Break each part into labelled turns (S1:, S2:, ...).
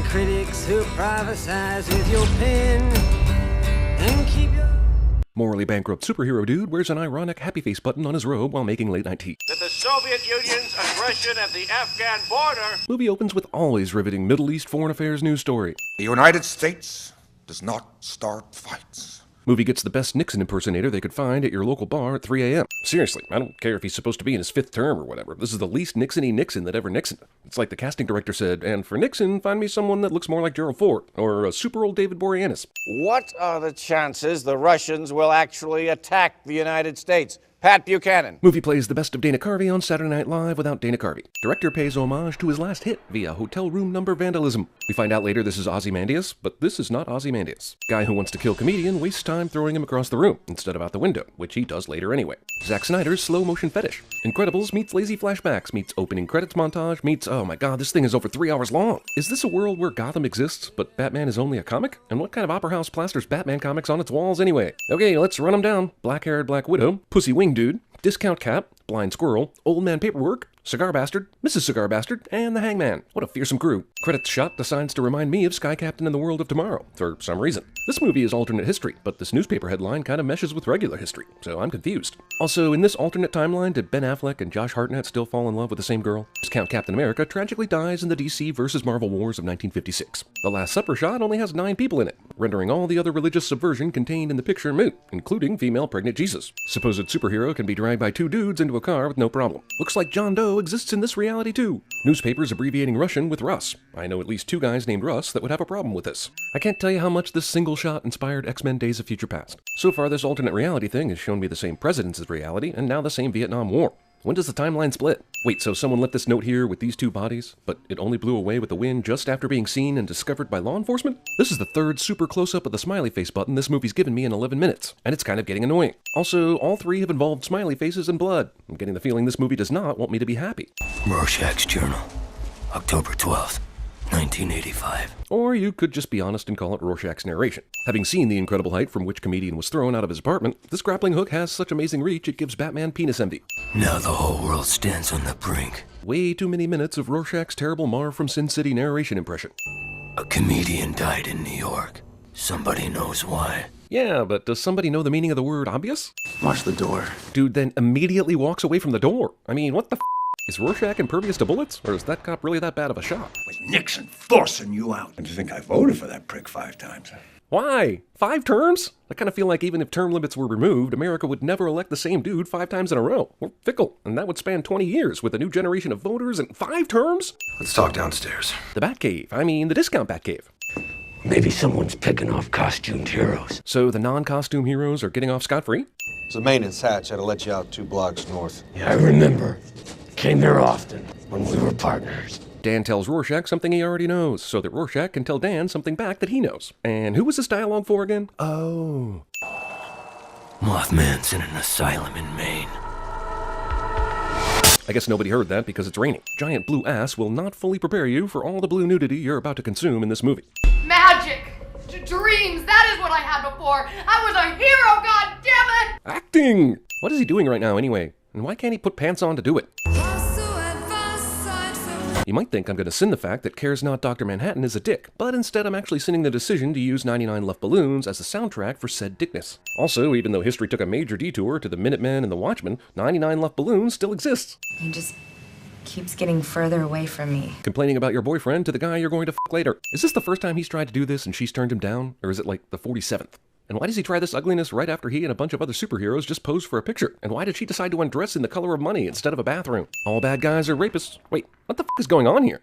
S1: and critics who prophesize with your pen and keep your...
S2: Morally bankrupt superhero dude wears an ironic happy face button on his robe while making late-night tea.
S3: That the Soviet Union's aggression at the Afghan border...
S2: Movie opens with always riveting Middle East foreign affairs news story.
S4: The United States does not start fights.
S2: Movie gets the best Nixon impersonator they could find at your local bar at 3 a.m. Seriously, I don't care if he's supposed to be in his 5th term or whatever. This is the least Nixon-y Nixon that ever Nixoned. It's like the casting director said, and for Nixon, find me someone that looks more like Gerald Ford, or a super old David Boreanaz.
S3: What are the chances the Russians will actually attack the United States? Pat Buchanan.
S2: Movie plays the best of Dana Carvey on Saturday Night Live without Dana Carvey. Director pays homage to his last hit via hotel room number vandalism. We find out later this is Ozymandias, but this is not Ozymandias. Guy who wants to kill comedian wastes time throwing him across the room instead of out the window, which he does later anyway. Zack Snyder's slow motion fetish. Incredibles meets lazy flashbacks meets opening credits montage meets, oh my god, this thing is over 3 hours long. Is this a world where Gotham exists, but Batman is only a comic? And what kind of opera house plasters Batman comics on its walls anyway? Okay, let's run them down. Black-haired Black Widow, Pussy Wing Dude, Discount Cap, Blind Squirrel, Old Man Paperwork, Cigar Bastard, Mrs. Cigar Bastard, and the Hangman. What a fearsome crew. Credits shot decides to remind me of Sky Captain in the World of Tomorrow, for some reason. This movie is alternate history, but this newspaper headline kind of meshes with regular history, so I'm confused. Also, in this alternate timeline, did Ben Affleck and Josh Hartnett still fall in love with the same girl? Discount Captain America tragically dies in the DC vs. Marvel Wars of 1956. The Last Supper shot only has 9 people in it, rendering all the other religious subversion contained in the picture moot, including female pregnant Jesus. Supposed superhero can be dragged by 2 dudes into a car with no problem. Looks like John Doe exists in this reality too. Newspapers abbreviating Russian with Russ. I know at least 2 guys named Russ that would have a problem with this. I can't tell you how much this single shot inspired X-Men Days of Future Past. So far, this alternate reality thing has shown me the same presidents as reality, and now the same Vietnam War. When does the timeline split? Wait, so someone left this note here with these 2 bodies, but it only blew away with the wind just after being seen and discovered by law enforcement? This is the 3rd super close-up of the smiley face button this movie's given me in 11 minutes, and it's kind of getting annoying. Also, all 3 have involved smiley faces and blood. I'm getting the feeling this movie does not want me to be happy.
S5: Rorschach's Journal, October 12th, 1985.
S2: Or you could just be honest and call it Rorschach's narration. Having seen the incredible height from which comedian was thrown out of his apartment, this grappling hook has such amazing reach it gives Batman penis envy.
S5: Now the whole world stands on the brink.
S2: Way too many minutes of Rorschach's terrible Mar from Sin City narration impression.
S5: A comedian died in New York. Somebody knows why.
S2: Yeah, but does somebody know the meaning of the word obvious?
S5: Watch the door.
S2: Dude then immediately walks away from the door. I mean, what the f***? Is Rorschach impervious to bullets? Or is that cop really that bad of a shot?
S6: With Nixon forcing you out. And you think I voted for that prick 5 times?
S2: Why? 5 terms? I kind of feel like even if term limits were removed, America would never elect the same dude 5 times in a row. We're fickle, and that would span 20 years with a new generation of voters and 5 terms?
S5: Let's talk downstairs.
S2: The Batcave. I mean, the discount Batcave.
S5: Maybe someone's picking off costumed heroes.
S2: So the non-costume heroes are getting off scot-free?
S7: It's a maintenance hatch. Had to let you out 2 blocks north.
S5: Yeah, I remember. Came here often when we were partners.
S2: Dan tells Rorschach something he already knows, so that Rorschach can tell Dan something back that he knows. And who was this dialogue for again? Oh.
S5: Mothman's in an asylum in Maine.
S2: I guess nobody heard that because it's raining. Giant blue ass will not fully prepare you for all the blue nudity you're about to consume in this movie.
S8: Magic! Dreams! That is what I had before! I was a hero, goddammit!
S2: Acting! What is he doing right now anyway? And why can't he put pants on to do it? You might think I'm going to sin the fact that Cares Not Dr. Manhattan is a dick, but instead I'm actually sinning the decision to use 99 Left Balloons as the soundtrack for said dickness. Also, even though history took a major detour to the Minutemen and the Watchmen, 99 Left Balloons still exists.
S9: He just keeps getting further away from me.
S2: Complaining about your boyfriend to the guy you're going to f*** later. Is this the first time he's tried to do this and she's turned him down? Or is it like the 47th? And why does he try this ugliness right after he and a bunch of other superheroes just posed for a picture? And why did she decide to undress in the color of money instead of a bathroom? All bad guys are rapists. Wait, what the f*** is going on here?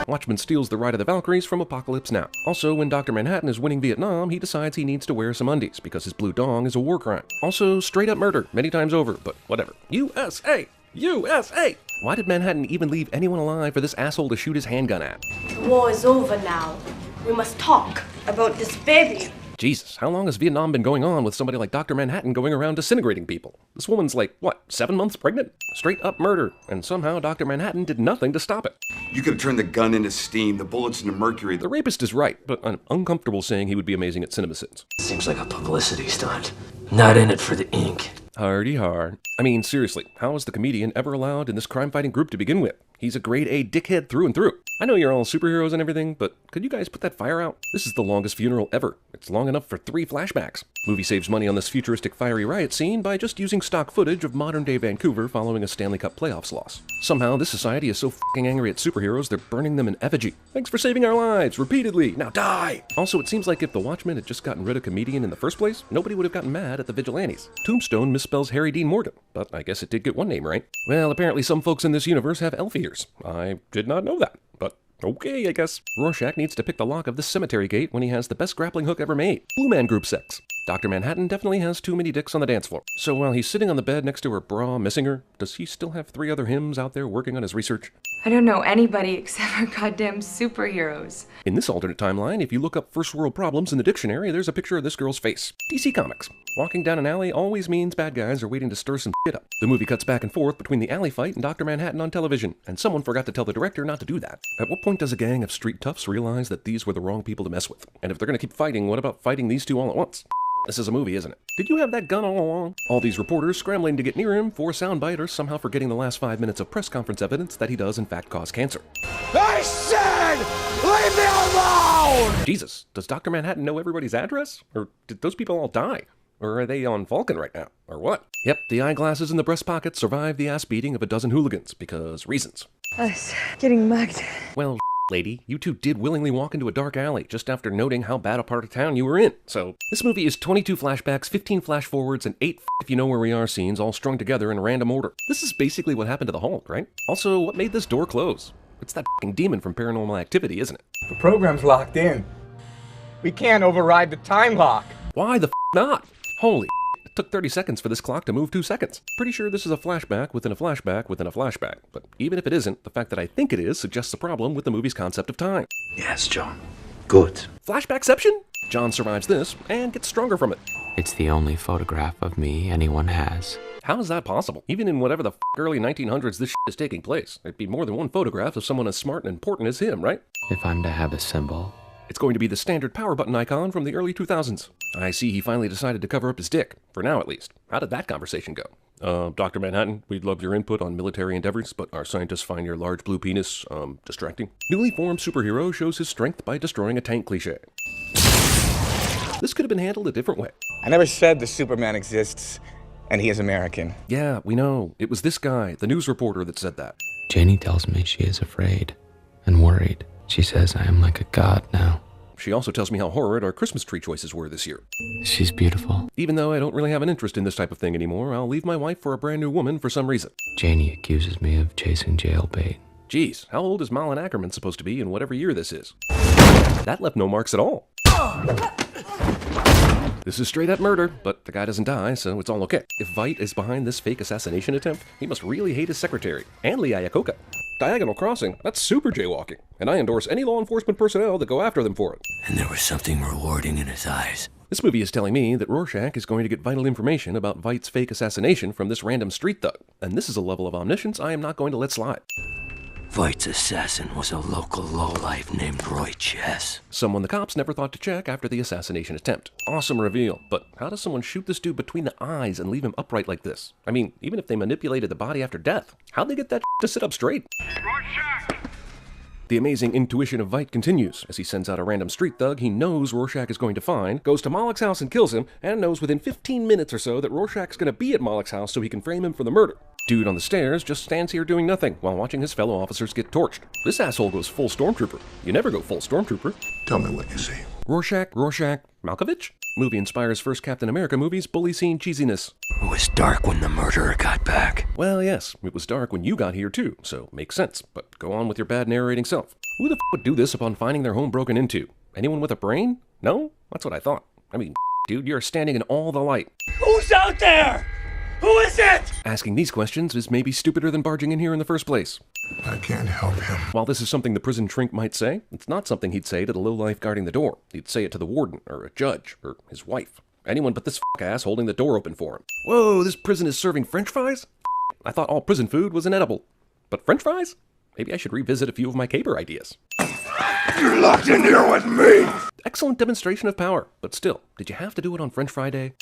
S2: Watchmen steals the Ride of the Valkyries from Apocalypse Now. Also, when Dr. Manhattan is winning Vietnam, he decides he needs to wear some undies because his blue dong is a war crime. Also, straight up murder, many times over, but whatever. USA! USA! Why did Manhattan even leave anyone alive for this asshole to shoot his handgun at?
S10: The war is over now. We must talk about this baby.
S2: Jesus, how long has Vietnam been going on with somebody like Dr. Manhattan going around disintegrating people? This woman's like, what, 7 months pregnant? Straight up murder, and somehow Dr. Manhattan did nothing to stop it.
S4: You could have turned the gun into steam, the bullets into mercury.
S2: The rapist is right, but I'm uncomfortable saying he would be amazing at CinemaSins.
S5: Seems like a publicity stunt. Not in it for the ink.
S2: Hardy hard. I mean, seriously, how was the comedian ever allowed in this crime-fighting group to begin with? He's a grade A dickhead through and through. I know you're all superheroes and everything, but could you guys put that fire out? This is the longest funeral ever. It's long enough for 3 flashbacks. Movie saves money on this futuristic fiery riot scene by just using stock footage of modern-day Vancouver following a Stanley Cup playoffs loss. Somehow, this society is so fucking angry at superheroes, they're burning them in effigy. Thanks for saving our lives, repeatedly, now die! Also, it seems like if the Watchmen had just gotten rid of Comedian in the first place, nobody would have gotten mad at the vigilantes. Tombstone misspells Harry Dean Morgan, but I guess it did get one name right. Well, apparently some folks in this universe have elf ears. I did not know that, but okay, I guess. Rorschach needs to pick the lock of this cemetery gate when he has the best grappling hook ever made. Blue Man Group sex. Dr. Manhattan definitely has too many dicks on the dance floor. So while he's sitting on the bed next to her bra, missing her, does he still have 3 other hymns out there working on his research?
S9: I don't know anybody except for goddamn superheroes.
S2: In this alternate timeline, if you look up first world problems in the dictionary, there's a picture of this girl's face. DC Comics. Walking down an alley always means bad guys are waiting to stir some shit up. The movie cuts back and forth between the alley fight and Dr. Manhattan on television, and someone forgot to tell the director not to do that. At what point does a gang of street toughs realize that these were the wrong people to mess with? And if they're gonna keep fighting, what about fighting these two all at once? This is a movie, isn't it? Did you have that gun all along? All these reporters scrambling to get near him for soundbite or somehow forgetting the last 5 minutes of press conference evidence that he does in fact cause cancer.
S3: I said, leave me alone!
S2: Jesus, does Dr. Manhattan know everybody's address? Or did those people all die? Or are they on Vulcan right now? Or what? Yep, the eyeglasses in the breast pocket survived the ass beating of a dozen hooligans, because reasons.
S9: Us getting mugged.
S2: Well, lady, you two did willingly walk into a dark alley just after noting how bad a part of town you were in. So, this movie is 22 flashbacks, 15 flash forwards, and 8 if you know where we are scenes all strung together in random order. This is basically what happened to the Hulk, right? Also, what made this door close? It's that f***ing demon from Paranormal Activity, isn't it?
S11: The program's locked in. We can't override the time lock.
S2: Why the f*** not? Holy it took 30 seconds for this clock to move 2 seconds. Pretty sure this is a flashback within a flashback within a flashback. But even if it isn't, the fact that I think it is suggests a problem with the movie's concept of time.
S5: Yes, John. Good.
S2: Flashbackception? John survives this and gets stronger from it.
S12: It's the only photograph of me anyone has.
S2: How is that possible? Even in whatever the early 1900s this is taking place, there'd be more than one photograph of someone as smart and important as him, right?
S12: If I'm to have a symbol,
S2: it's going to be the standard power button icon from the early 2000s. I see he finally decided to cover up his dick, for now at least. How did that conversation go? Dr. Manhattan, we'd love your input on military endeavors, but our scientists find your large blue penis, distracting. Newly formed superhero shows his strength by destroying a tank cliché. This could have been handled a different way.
S11: I never said the Superman exists, and he is American.
S2: Yeah, we know. It was this guy, the news reporter, that said that.
S12: Janie tells me she is afraid and worried. She says I am like a god now.
S2: She also tells me how horrid our Christmas tree choices were this year.
S12: She's beautiful.
S2: Even though I don't really have an interest in this type of thing anymore, I'll leave my wife for a brand new woman for some reason.
S12: Janie accuses me of chasing jailbait.
S2: Geez, how old is Malin Ackerman supposed to be in whatever year this is? That left no marks at all. This is straight up murder, but the guy doesn't die, so it's all okay. If Veidt is behind this fake assassination attempt, he must really hate his secretary, and Lee Iacocca. Diagonal crossing, that's super jaywalking, and I endorse any law enforcement personnel that go after them for it.
S5: And there was something rewarding in his eyes.
S2: This movie is telling me that Rorschach is going to get vital information about Veidt's fake assassination from this random street thug, and this is a level of omniscience I am not going to let slide.
S5: Veidt's assassin was a local lowlife named Roy Chess.
S2: Someone the cops never thought to check after the assassination attempt. Awesome reveal, but how does someone shoot this dude between the eyes and leave him upright like this? I mean, even if they manipulated the body after death, how'd they get that to sit up straight? Rorschach! The amazing intuition of Veidt continues as he sends out a random street thug he knows Rorschach is going to find, goes to Moloch's house and kills him, and knows within 15 minutes or so that Rorschach's going to be at Moloch's house so he can frame him for the murder. Dude on the stairs just stands here doing nothing while watching his fellow officers get torched. This asshole goes full stormtrooper. You never go full stormtrooper.
S6: Tell me what you see.
S2: Rorschach, Malkovich? Movie inspires first Captain America movie's bully scene cheesiness.
S5: It was dark when the murderer got back.
S2: Well, yes, it was dark when you got here too, so makes sense, but go on with your bad narrating self. Who the f would do this upon finding their home broken into? Anyone with a brain? No? That's what I thought. I mean, dude, you're standing in all the light.
S11: Who's out there? Who is it?
S2: Asking these questions is maybe stupider than barging in here in the first place.
S6: I can't help him.
S2: While this is something the prison shrink might say, it's not something he'd say to the lowlife guarding the door. He'd say it to the warden, or a judge, or his wife. Anyone but this ass holding the door open for him. Whoa, this prison is serving french fries? I thought all prison food was inedible. But french fries? Maybe I should revisit a few of my caper ideas.
S6: You're locked in here with me!
S2: Excellent demonstration of power, but still, did you have to do it on French Fry Day?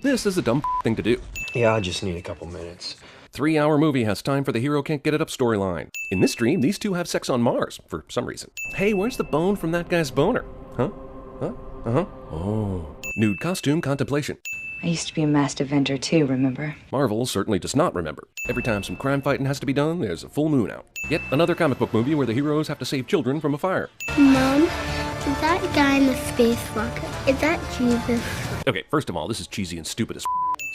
S2: This is a dumb thing to do.
S7: Yeah, I just need a couple minutes.
S2: 3-hour movie has time for the hero can't get it up storyline. In this dream, these two have sex on Mars, for some reason. Hey, where's the bone from that guy's boner? Huh? Huh? Uh-huh. Oh. Nude costume contemplation.
S9: I used to be a masked Avenger too, remember?
S2: Marvel certainly does not remember. Every time some crime fighting has to be done, there's a full moon out. Yet another comic book movie where the heroes have to save children from a fire.
S13: Mom, is that guy in the space rocket? Is that Jesus?
S2: Okay, first of all, this is cheesy and stupid as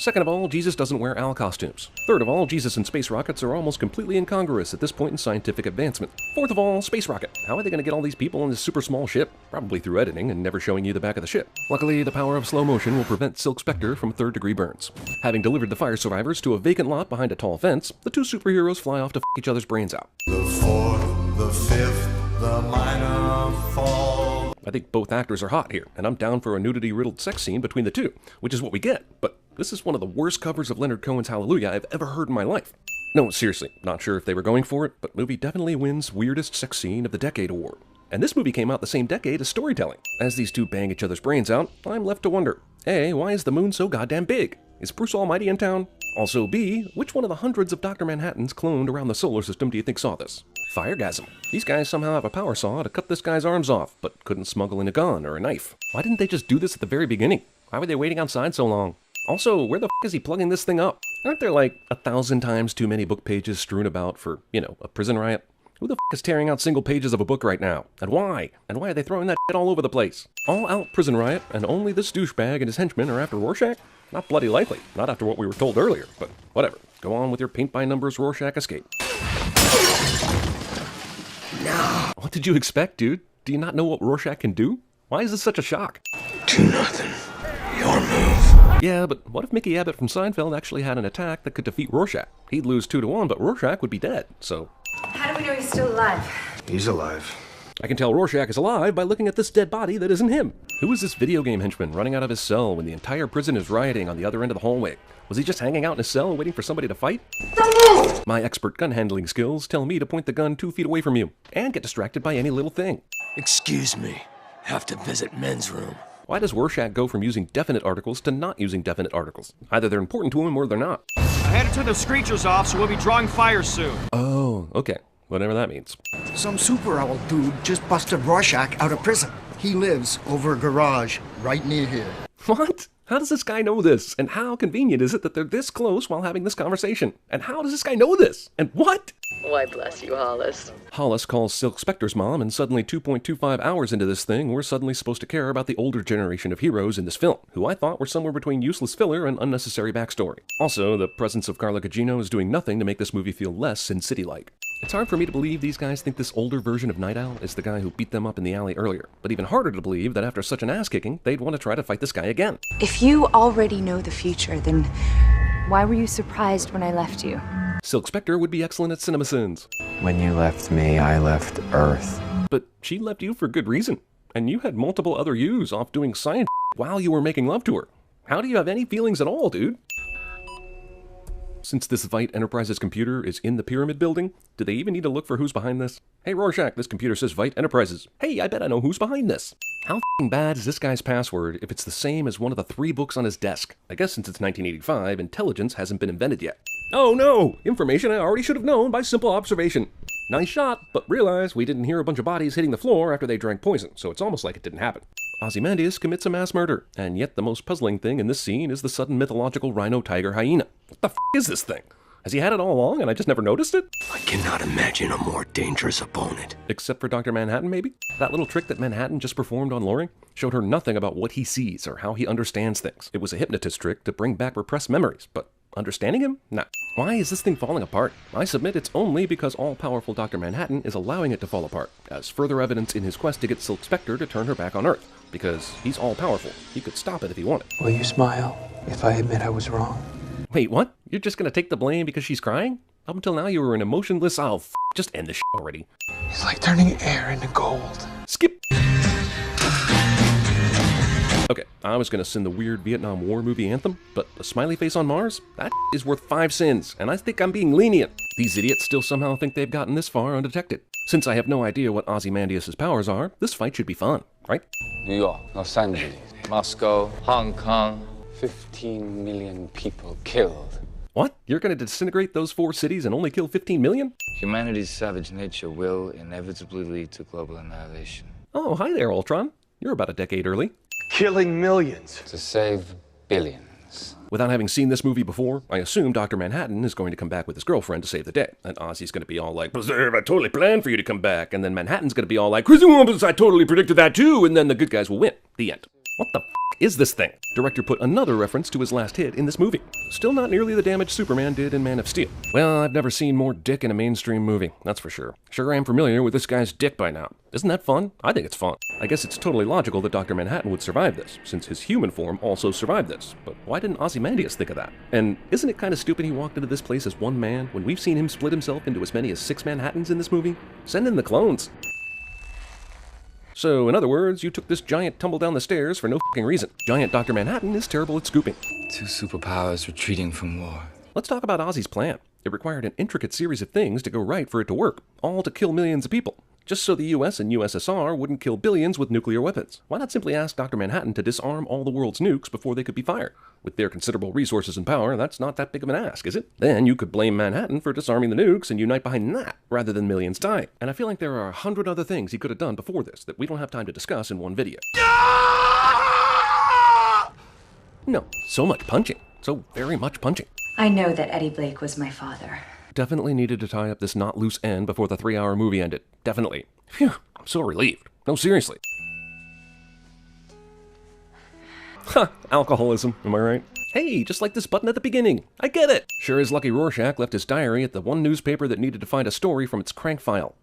S2: Second of all, Jesus doesn't wear owl costumes. Third of all, Jesus and space rockets are almost completely incongruous at this point in scientific advancement. Fourth of all, space rocket. How are they going to get all these people in this super small ship? Probably through editing and never showing you the back of the ship. Luckily, the power of slow motion will prevent Silk Spectre from third-degree burns. Having delivered the fire survivors to a vacant lot behind a tall fence, the two superheroes fly off to f*** each other's brains out.
S14: The fourth, the fifth, the minor fall.
S2: I think both actors are hot here, and I'm down for a nudity-riddled sex scene between the two, which is what we get, but this is one of the worst covers of Leonard Cohen's Hallelujah I've ever heard in my life. No, seriously, not sure if they were going for it, but movie definitely wins Weirdest Sex Scene of the Decade award. And this movie came out the same decade as Storytelling. As these two bang each other's brains out, I'm left to wonder, A, why is the moon so goddamn big? Is Bruce Almighty in town? Also, B, which one of the hundreds of Dr. Manhattans cloned around the solar system do you think saw this? Firegasm. These guys somehow have a power saw to cut this guy's arms off, but couldn't smuggle in a gun or a knife. Why didn't they just do this at the very beginning? Why were they waiting outside so long? Also, where the f*** is he plugging this thing up? Aren't there like 1,000 times too many book pages strewn about for, a prison riot? Who the f*** is tearing out single pages of a book right now? And why? And why are they throwing that shit all over the place? All out prison riot, and only this douchebag and his henchmen are after Rorschach? Not bloody likely. Not after what we were told earlier, but whatever. Go on with your paint-by-numbers Rorschach escape.
S5: No.
S2: What did you expect, dude? Do you not know what Rorschach can do? Why is this such a shock?
S5: 2-0. Your move.
S2: Yeah, but what if Mickey Abbott from Seinfeld actually had an attack that could defeat Rorschach? He'd lose 2-1, but Rorschach would be dead, so...
S9: How do we know he's still alive?
S7: He's alive.
S2: I can tell Rorschach is alive by looking at this dead body that isn't him. Who is this video game henchman running out of his cell when the entire prison is rioting on the other end of the hallway? Was he just hanging out in his cell waiting for somebody to fight? My expert gun handling skills tell me to point the gun 2 feet away from you and get distracted by any little thing.
S5: Excuse me. Have to visit men's room.
S2: Why does Rorschach go from using definite articles to not using definite articles? Either they're important to him or they're not.
S15: I had to turn the screechers off, so we'll be drawing fire soon.
S2: Oh, okay. Whatever that means.
S16: Some super owl dude just busted Rorschach out of prison. He lives over a garage right near here.
S2: What? How does this guy know this? And how convenient is it that they're this close while having this conversation? And how does this guy know this? And what?
S17: Why, bless you, Hollis.
S2: Hollis calls Silk Spectre's mom, and suddenly 2.25 hours into this thing, we're suddenly supposed to care about the older generation of heroes in this film, who I thought were somewhere between useless filler and unnecessary backstory. Also, the presence of Carla Gugino is doing nothing to make this movie feel less Sin City-like. It's hard for me to believe these guys think this older version of Night Owl is the guy who beat them up in the alley earlier, but even harder to believe that after such an ass-kicking, they'd want to try to fight this guy again.
S9: If you already know the future, then why were you surprised when I left you?
S2: Silk Spectre would be excellent at CinemaSins.
S12: When you left me, I left Earth.
S2: But she left you for good reason, and you had multiple other yous off doing science while you were making love to her. How do you have any feelings at all, dude? Since this Vite Enterprises computer is in the Pyramid Building, do they even need to look for who's behind this? Hey Rorschach, this computer says Vite Enterprises. Hey, I bet I know who's behind this. How f***ing bad is this guy's password if it's the same as one of the 3 books on his desk? I guess since it's 1985, intelligence hasn't been invented yet. Oh no! Information I already should have known by simple observation. Nice shot, but realize we didn't hear a bunch of bodies hitting the floor after they drank poison, so it's almost like it didn't happen. Ozymandias commits a mass murder, and yet the most puzzling thing in this scene is the sudden mythological rhino-tiger-hyena. What the f*** is this thing? Has he had it all along and I just never noticed it?
S5: I cannot imagine a more dangerous opponent.
S2: Except for Dr. Manhattan, maybe? That little trick that Manhattan just performed on Loring showed her nothing about what he sees or how he understands things. It was a hypnotist trick to bring back repressed memories, but understanding him? Nah. Why is this thing falling apart? I submit it's only because all-powerful Dr. Manhattan is allowing it to fall apart, as further evidence in his quest to get Silk Spectre to turn her back on Earth. Because he's all-powerful. He could stop it if he wanted.
S12: Will you smile if I admit I was wrong?
S2: Wait, what? You're just gonna take the blame because she's crying? Up until now you were an emotionless, just end this shit already.
S12: It's like turning air into gold.
S2: Skip! Okay, I was gonna send the weird Vietnam War movie anthem, but a smiley face on Mars? That is worth 5 sins, and I think I'm being lenient. These idiots still somehow think they've gotten this far undetected. Since I have no idea what Ozymandias' powers are, this fight should be fun, right?
S18: New York, Los Angeles, Moscow, Hong Kong. 15 million people killed.
S2: What? You're gonna disintegrate those 4 cities and only kill 15 million?
S18: Humanity's savage nature will inevitably lead to global annihilation.
S2: Oh, hi there, Ultron. You're about a decade early.
S11: Killing millions.
S18: To save billions.
S2: Without having seen this movie before, I assume Dr. Manhattan is going to come back with his girlfriend to save the day. And Ozzy's going to be all like, Preserve, I totally planned for you to come back. And then Manhattan's going to be all like, Crazy Wombus, I totally predicted that too. And then the good guys will win. The end. What the is this thing? Director put another reference to his last hit in this movie. Still not nearly the damage Superman did in Man of Steel. Well, I've never seen more dick in a mainstream movie, that's for sure. Sure, I am familiar with this guy's dick by now. Isn't that fun? I think it's fun. I guess it's totally logical that Dr. Manhattan would survive this, since his human form also survived this. But why didn't Ozymandias think of that? And isn't it kind of stupid he walked into this place as one man when we've seen him split himself into as many as 6 Manhattans in this movie? Send in the clones. So, in other words, you took this giant tumble down the stairs for no fucking reason. Giant Dr. Manhattan is terrible at scooping.
S18: 2 superpowers retreating from war.
S2: Let's talk about Ozzy's plan. It required an intricate series of things to go right for it to work, all to kill millions of people, just so the US and USSR wouldn't kill billions with nuclear weapons. Why not simply ask Dr. Manhattan to disarm all the world's nukes before they could be fired? With their considerable resources and power, that's not that big of an ask, is it? Then you could blame Manhattan for disarming the nukes and unite behind that, rather than millions dying. And I feel like there are 100 other things he could have done before this that we don't have time to discuss in one video. No, so much punching. So very much punching.
S9: I know that Eddie Blake was my father.
S2: Definitely needed to tie up this not loose end before the 3-hour movie ended. Definitely. Phew, I'm so relieved. No, seriously. Ha, alcoholism, am I right? Hey, just like this button at the beginning. I get it! Sure as Lucky Rorschach left his diary at the one newspaper that needed to find a story from its crank file.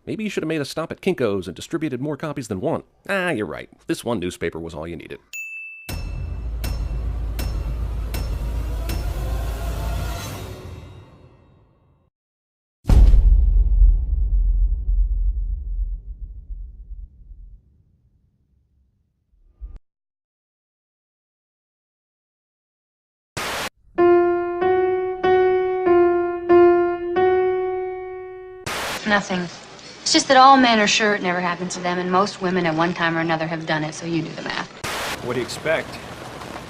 S2: Maybe you should have made a stop at Kinko's and distributed more copies than one. Ah, you're right. This one newspaper was all you needed.
S19: Nothing. It's just that all men are sure it never happens to them, and most women at one time or another have done it, so you do the math.
S15: What do you expect?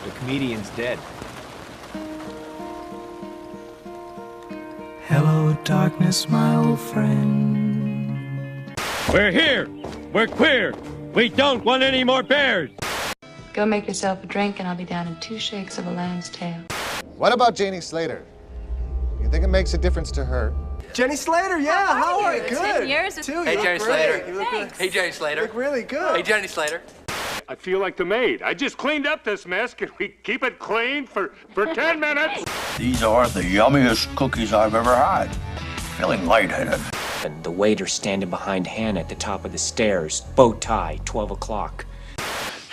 S15: The comedian's dead.
S20: Hello, darkness, my old friend.
S21: We're here. We're queer. We don't want any more bears.
S19: Go make yourself a drink, and I'll be down in 2 shakes of a lamb's tail.
S7: What about Janie Slater? You think it makes a difference to her?
S11: Jenny Slater, yeah, how are you?
S22: It's
S11: Good.
S22: 10 years.
S11: Too,
S22: Hey,
S11: Jenny
S22: Slater.
S11: You look good.
S22: Hey, Jenny Slater.
S11: You look really good.
S22: Hey, Jenny Slater.
S21: I feel like the maid. I just cleaned up this mess. Can we keep it clean for 10 minutes?
S6: These are the yummiest cookies I've ever had. Feeling lightheaded.
S23: And the waiter standing behind Hannah at the top of the stairs, bow tie, 12 o'clock.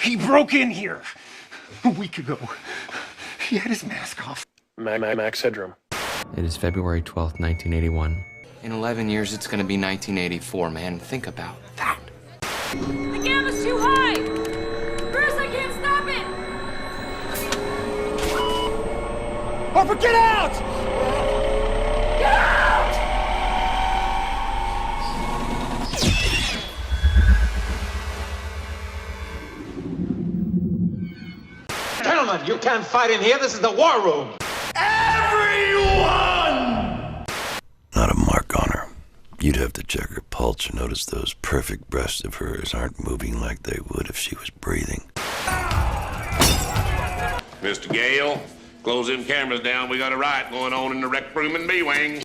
S6: He broke in here a week ago. He had his mask off.
S12: Max Headroom. It is February 12th, 1981.
S18: In 11 years, it's gonna be 1984, man. Think about that.
S22: The gamma's too high! Bruce, I can't stop it!
S11: Harper, get out!
S22: Get out!
S21: Gentlemen, you can't fight in here. This is the war room.
S5: Not a mark on her. You'd have to check her pulse and notice those perfect breasts of hers aren't moving like they would if she was breathing.
S21: Mr. Gale, close them cameras down. We got a riot going on in the rec room in B-Wing.